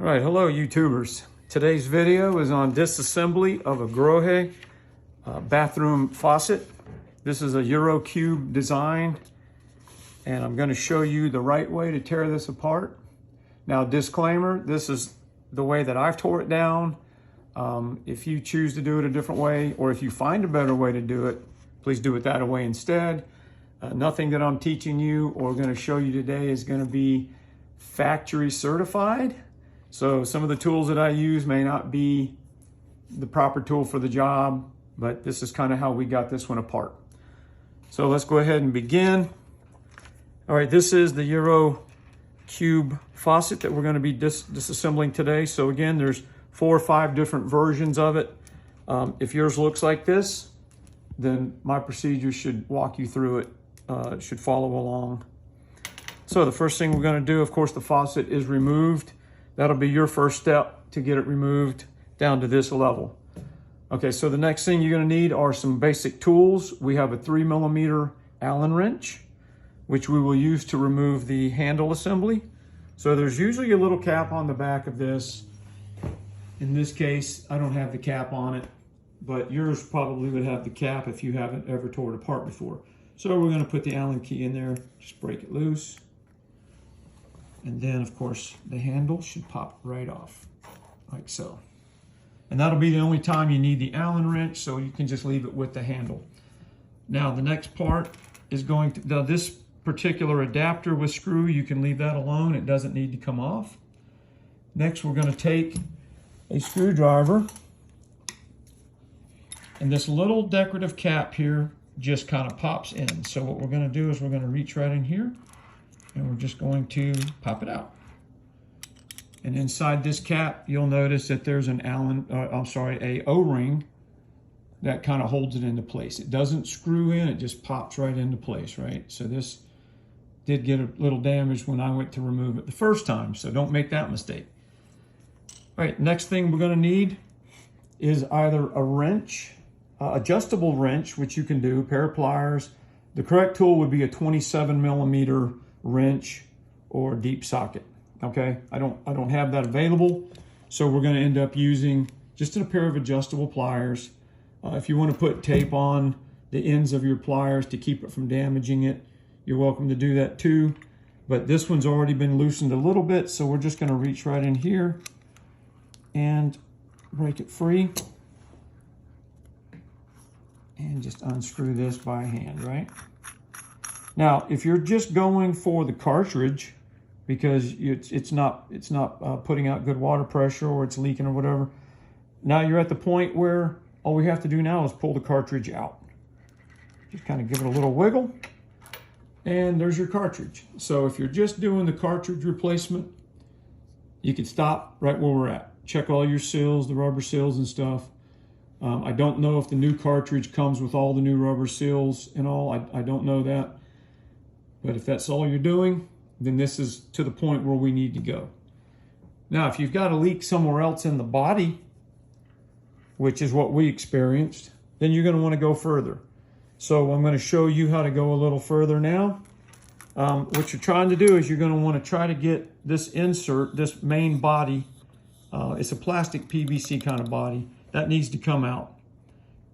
All right, hello YouTubers. Today's video is on disassembly of a Grohe bathroom faucet. This is a Eurocube design, and I'm going to show you the right way to tear this apart. Now, disclaimer, this is the way that I've tore it down. If you choose to do it a different way, or if you find a better way to do it, please do it that way instead. Nothing that I'm teaching you or going to show you today is going to be factory certified. So some of the tools that I use may not be the proper tool for the job, but this is kind of how we got this one apart. So let's go ahead and begin. All right, this is the Eurocube faucet that we're going to be disassembling today. So again, there's 4 or 5 different versions of it. If yours looks like this, then my procedure should walk you through it. It should follow along. So the first thing we're going to do, of course, the faucet is removed. That'll be your first step to get it removed down to this level. Okay, so the next thing you're going to need are some basic tools. We have a 3mm Allen wrench, which we will use to remove the handle assembly. So there's usually a little cap on the back of this. In this case, I don't have the cap on it, but yours probably would have the cap if you haven't ever tore it apart before. So we're going to put the Allen key in there, just break it loose. And then, of course, the handle should pop right off, like so. And that'll be the only time you need the Allen wrench, so you can just leave it with the handle. Now, the next part is going to, now this particular adapter with screw, you can leave that alone. It doesn't need to come off. Next, we're going to take a screwdriver, and this little decorative cap here just kind of pops in. So what we're going to do is we're going to reach right in here, and we're just going to pop it out. And inside this cap, you'll notice that there's an a O-ring that kind of holds it into place. It doesn't screw in, it just pops right into place, right? So this did get a little damaged when I went to remove it the first time, so don't make that mistake. All right, next thing we're gonna need is either a wrench, adjustable wrench, which you can do, a pair of pliers. The correct tool would be a 27mm wrench or deep socket. Okay, I don't have that available, so we're going to end up using just a pair of adjustable pliers. If you want to put tape on the ends of your pliers to keep it from damaging it, you're welcome to do that too. But this one's already been loosened a little bit, so we're just going to reach right in here and break it free and just unscrew this by hand, right? Now, if you're just going for the cartridge because it's not putting out good water pressure, or it's leaking or whatever, now you're at the point where all we have to do now is pull the cartridge out. Just kind of give it a little wiggle, and there's your cartridge. So if you're just doing the cartridge replacement, you can stop right where we're at. Check all your seals, the rubber seals and stuff. I don't know if the new cartridge comes with all the new rubber seals and all. I don't know that. But if that's all you're doing, then this is to the point where we need to go. Now, if you've got a leak somewhere else in the body, which is what we experienced, then you're going to want to go further. So I'm going to show you how to go a little further now. What you're trying to do is you're going to want to try to get this insert, this main body, it's a plastic PVC kind of body, that needs to come out.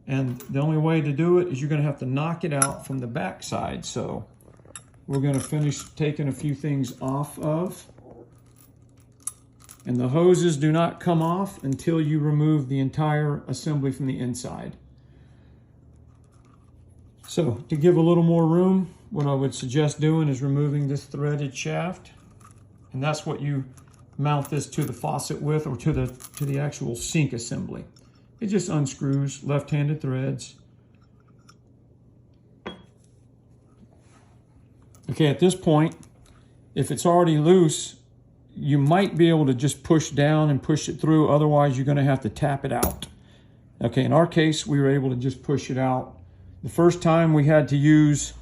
And the only way to do it is you're going to have to knock it out from the back side. So we're going to finish taking a few things off of. And the hoses do not come off until you remove the entire assembly from the inside. So to give a little more room, what I would suggest doing is removing this threaded shaft. And that's what you mount this to the faucet with, or to the actual sink assembly. It just unscrews left-handed threads. Okay, at this point, if it's already loose, you might be able to just push down and push it through. Otherwise, you're going to have to tap it out. Okay, in our case, we were able to just push it out. The first time we had to use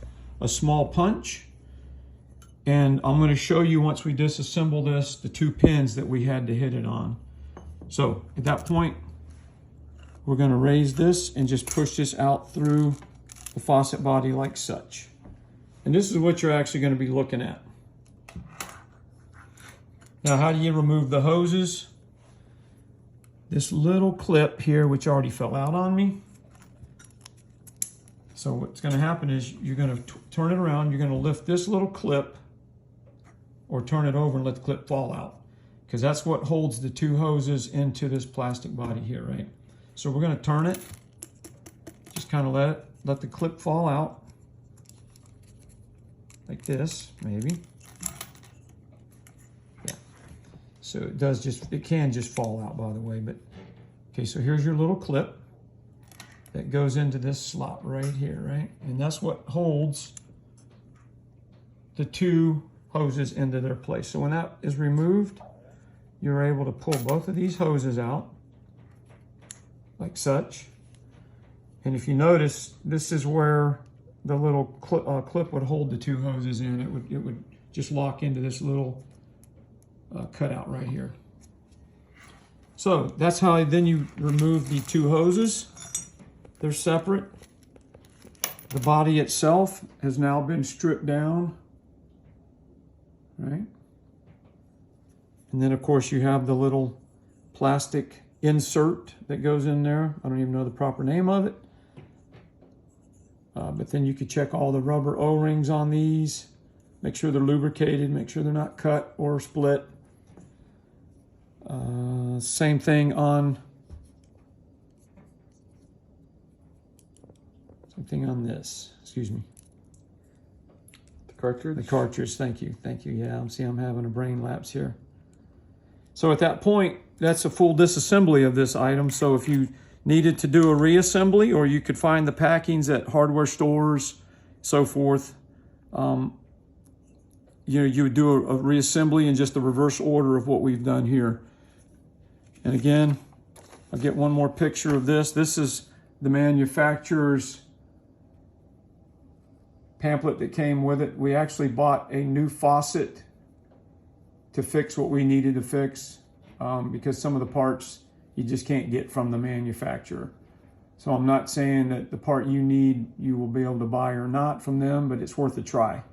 a small punch. And I'm going to show you, once we disassemble this, the 2 pins that we had to hit it on. So at that point, we're going to raise this and just push this out through the faucet body like such. And this is what you're actually going to be looking at. Now, how do you remove the hoses? This little clip here, which already fell out on me. So what's going to happen is you're going to turn it around. You're going to lift this little clip or turn it over and let the clip fall out, because that's what holds the two hoses into this plastic body here, right? So we're going to turn it. Just kind of let the clip fall out like this, maybe. Yeah. So it can just fall out, by the way. But okay, so here's your little clip that goes into this slot right here, right? And that's what holds the two hoses into their place. So when that is removed, you're able to pull both of these hoses out like such. And if you notice, this is where the little clip would hold the two hoses in. It would just lock into this little cutout right here. So that's how then you remove the two hoses. They're separate. The body itself has now been stripped down, right? And then of course you have the little plastic insert that goes in there. I don't even know the proper name of it. But then you could check all the rubber O-rings on these, make sure they're lubricated, make sure they're not cut or split. Same thing on this, excuse me. The cartridge? The cartridge, thank you. Yeah, I'm having a brain lapse here. So at that point, that's a full disassembly of this item. So if you needed to do a reassembly, or you could find the packings at hardware stores, so forth, you would do a reassembly in just the reverse order of what we've done here. And again, I'll get one more picture of this. This is the manufacturer's pamphlet that came with it. We actually bought a new faucet to fix what we needed to fix, because some of the parts you just can't get from the manufacturer. So I'm not saying that the part you need you will be able to buy or not from them, but it's worth a try.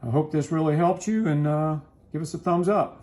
I hope this really helped you, and give us a thumbs up.